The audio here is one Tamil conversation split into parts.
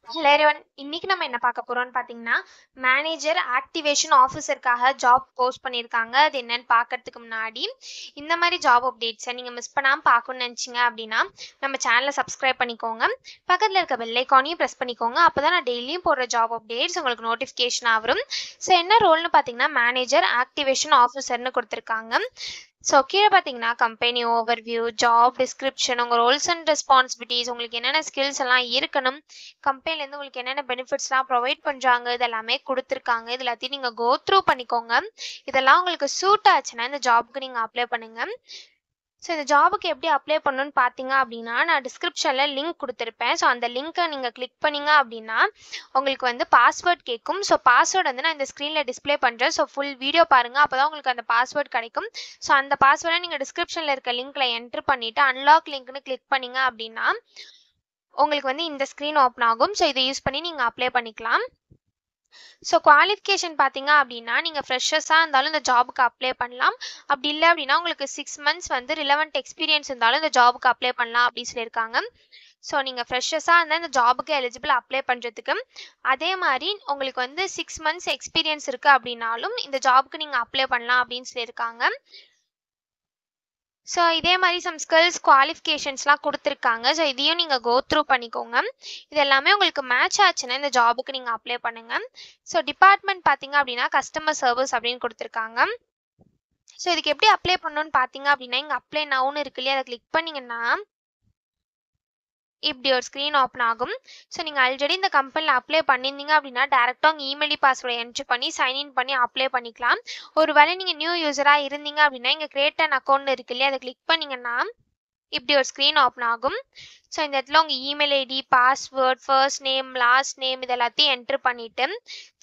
Hello everyone. இன்னைக்கு நம்ம என்ன பார்க்க போறோம்னு பார்த்தீங்கன்னா, மேனேஜர் ஆக்டிவேஷன் ஆஃபீஸருக்காக ஜாப் போஸ்ட் பண்ணியிருக்காங்க. அது என்னன்னு பார்க்கறதுக்கு முன்னாடி, இந்த மாதிரி ஜாப் அப்டேட்ஸை நீங்க மிஸ் பண்ணாம பார்க்கணும்னு நினைச்சீங்க அப்படின்னா, நம்ம சேனலை சப்ஸ்கிரைப் பண்ணிக்கோங்க. பக்கத்துல இருக்க பெல் ஐக்கானையும் பிரஸ் பண்ணிக்கோங்க. அப்பதான் நான் டெய்லியும் போடுற ஜாப் அப்டேட்ஸ் உங்களுக்கு நோட்டிஃபிகேஷன் வரும். ஸோ என்ன ரோல்னு பார்த்தீங்கன்னா, மேனேஜர் ஆக்டிவேஷன் ஆஃபீஸர்னு கொடுத்துருக்காங்க. ஸோ கீழே பார்த்தீங்கன்னா கம்பெனி ஓவர்வியூ, ஜாப் டிஸ்கிரிப்ஷன், உங்கள் ரோல்ஸ் அண்ட் ரெஸ்பான்சிபிலிட்டிஸ், உங்களுக்கு என்னென்ன ஸ்கில்ஸ் எல்லாம் இருக்கணும், கம்பெனிலேருந்து உங்களுக்கு என்னென்ன பெனிஃபிட்ஸ்லாம் ப்ரொவைட் பண்ணுறாங்க, இது எல்லாமே கொடுத்துருக்காங்க. இது எல்லாத்தையும் நீங்கள் கோ த்ரூ பண்ணிக்கோங்க. இதெல்லாம் உங்களுக்கு சூட் ஆச்சுன்னா இந்த ஜாப்க்கு நீங்கள் அப்ளை பண்ணுங்கள். ஸோ இந்த ஜாபுக்கு எப்படி அப்ளை பண்ணணும்னு பார்த்தீங்க அப்படின்னா, நான் டிஸ்கிரிப்ஷனில் லிங்க் கொடுத்துருப்பேன். ஸோ அந்த லிங்க்கை நீங்கள் கிளிக் பண்ணீங்க அப்படின்னா உங்களுக்கு வந்து பாஸ்வேர்ட் கேட்கும். ஸோ பாஸ்வேர்டு வந்து நான் இந்த ஸ்க்ரீனில் டிஸ்பிளே பண்ணுறேன். ஸோ ஃபுல் வீடியோ பாருங்கள், அப்போ தான் உங்களுக்கு அந்த பாஸ்வேர்ட் கிடைக்கும். ஸோ அந்த பாஸ்வேர்டை நீங்கள் டிஸ்கிரிப்ஷனில் இருக்க லிங்க்கில் என்ட்ரு பண்ணிவிட்டு அன்லாக் லிங்க்னு கிளிக் பண்ணீங்க அப்படின்னா உங்களுக்கு வந்து இந்த ஸ்க்ரீன் ஓப்பன் ஆகும். ஸோ இதை யூஸ் பண்ணி நீங்கள் அப்ளை பண்ணிக்கலாம். ஸோ குவாலிஃபிகேஷன் பார்த்தீங்க அப்படின்னா, நீங்கள் ஃப்ரெஷர்ஸாக இருந்தாலும் இந்த ஜாபுக்கு அப்ளை பண்ணலாம். அப்படி இல்லை அப்படின்னா உங்களுக்கு 6 months வந்து ரிலவெண்ட் எக்ஸ்பீரியன்ஸ் இருந்தாலும் இந்த ஜாபுக்கு அப்ளை பண்ணலாம் அப்படின்னு சொல்லியிருக்காங்க. ஸோ நீங்கள் ஃப்ரெஷர்ஸாக இருந்தால் இந்த ஜாபுக்கு எலிஜிபிள் அப்ளை பண்ணுறதுக்கு. அதே மாதிரி உங்களுக்கு வந்து 6 months எக்ஸ்பீரியன்ஸ் இருக்குது அப்படின்னாலும் இந்த ஜாபுக்கு நீங்கள் அப்ளை பண்ணலாம் அப்படின்னு சொல்லியிருக்காங்க. ஸோ இதே மாதிரி சம் ஸ்கில்ஸ் குவாலிஃபிகேஷன்ஸ்லாம் கொடுத்துருக்காங்க. ஸோ இதையும் நீங்கள் கோ த்ரூ பண்ணிக்கோங்க. இது எல்லாமே உங்களுக்கு மேட்ச் ஆச்சுன்னா இந்த ஜாபுக்கு நீங்கள் அப்ளை பண்ணுங்கள். ஸோ டிபார்ட்மெண்ட் பார்த்தீங்க அப்படின்னா கஸ்டமர் சர்வீஸ் அப்படின்னு கொடுத்துருக்காங்க. ஸோ இதுக்கு எப்படி அப்ளை பண்ணணும்னு பார்த்தீங்க அப்படின்னா, இங்கே அப்ளை நவுன்னு இருக்கு இல்லையா, அதை கிளிக் பண்ணிங்கன்னா இப்படி ஒரு ஸ்க்ரீன் ஓப்பன் ஆகும். ஸோ நீங்கள் ஆல்ரெடி இந்த கம்பெனியில் அப்ளை பண்ணியிருந்தீங்க அப்படின்னா டேரெக்டாக உங்கள் இமெயில் பாஸ்வேர்டை என்ட்ரு பண்ணி சைன்இன் பண்ணி அப்ளை பண்ணிக்கலாம். ஒரு வேளை நீங்கள் நியூ யூஸராக இருந்தீங்க அப்படின்னா இங்கே கிரியேட் அன் அக்கௌண்ட் இருக்கு இல்லையா, அதை கிளிக் பண்ணிங்கன்னா இப்படி ஒரு ஸ்க்ரீன் ஓப்பன் ஆகும். ஸோ இந்த இடத்துல உங்கள் email ID, password, first name, last name இது எல்லாத்தையும் என்ட்ரு பண்ணிவிட்டு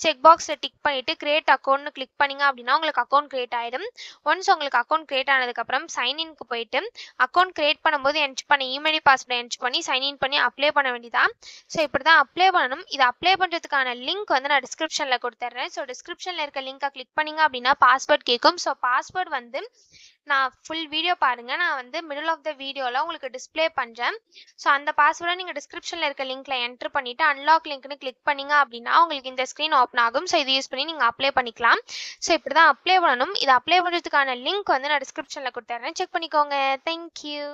செக் பாக்ஸில் டிக் பண்ணிவிட்டு கிரியேட் அக்கௌண்ட்னு கிளிக் பண்ணிங்க அப்படின்னா உங்களுக்கு அக்கௌண்ட் கிரியேட் ஆகிடும். ஒன்ஸ் உங்களுக்கு அக்கௌண்ட் கிரியேட் ஆனதுக்கப்புறம் சைன்இன்க்கு போயிட்டு அக்கௌண்ட் கிரியேட் பண்ணும்போது என்ட்ரு பண்ணி இமெயில் பாஸ்வேர்டை என்ட்ரு பண்ணி சைன்இன் பண்ணி அப்ளை பண்ண வேண்டியதான். ஸோ இப்படி தான் அப்ளை பண்ணணும். இது அப்ளை பண்ணுறதுக்கான லிங்க் வந்து நான் டிஸ்கிரிப்ஷனில் கொடுத்துட்றேன். ஸோ டிஸ்கிரிப்ஷனில் இருக்க லிங்கை கிளிக் பண்ணிங்க அப்படின்னா பாஸ்வேர்ட் கேட்கும். ஸோ பாஸ்வேர்ட் வந்து நான் ஃபுல் வீடியோ பாருங்கள், நான் வந்து மிடில் ஆஃப் த வீடியோவில் உங்களுக்கு டிஸ்பிளே பண்ணுறேன். ஸோ அந்த பாஸ்வேர்டை நீங்கள் டிஸ்கிரிப்ஷனில் இருக்க லிங்க்கில் என்ட்ரு பண்ணிவிட்டு அன்லாக் லிங்க்னு கிளிக் பண்ணிங்க அப்படின்னா உங்களுக்கு இந்த ஸ்க்ரீன் ஓப்பன் ஆகும். ஸோ இது யூஸ் பண்ணி நீங்கள் அப்ளை பண்ணிக்கலாம். ஸோ இப்படி தான் அப்ளை பண்ணணும். இது அப்ளை பண்ணுறதுக்கான லிங்க் வந்து நான் டிஸ்கிரிப்ஷனில் கொடுத்துட்றேன், செக் பண்ணிக்கோங்க. தேங்க்யூ.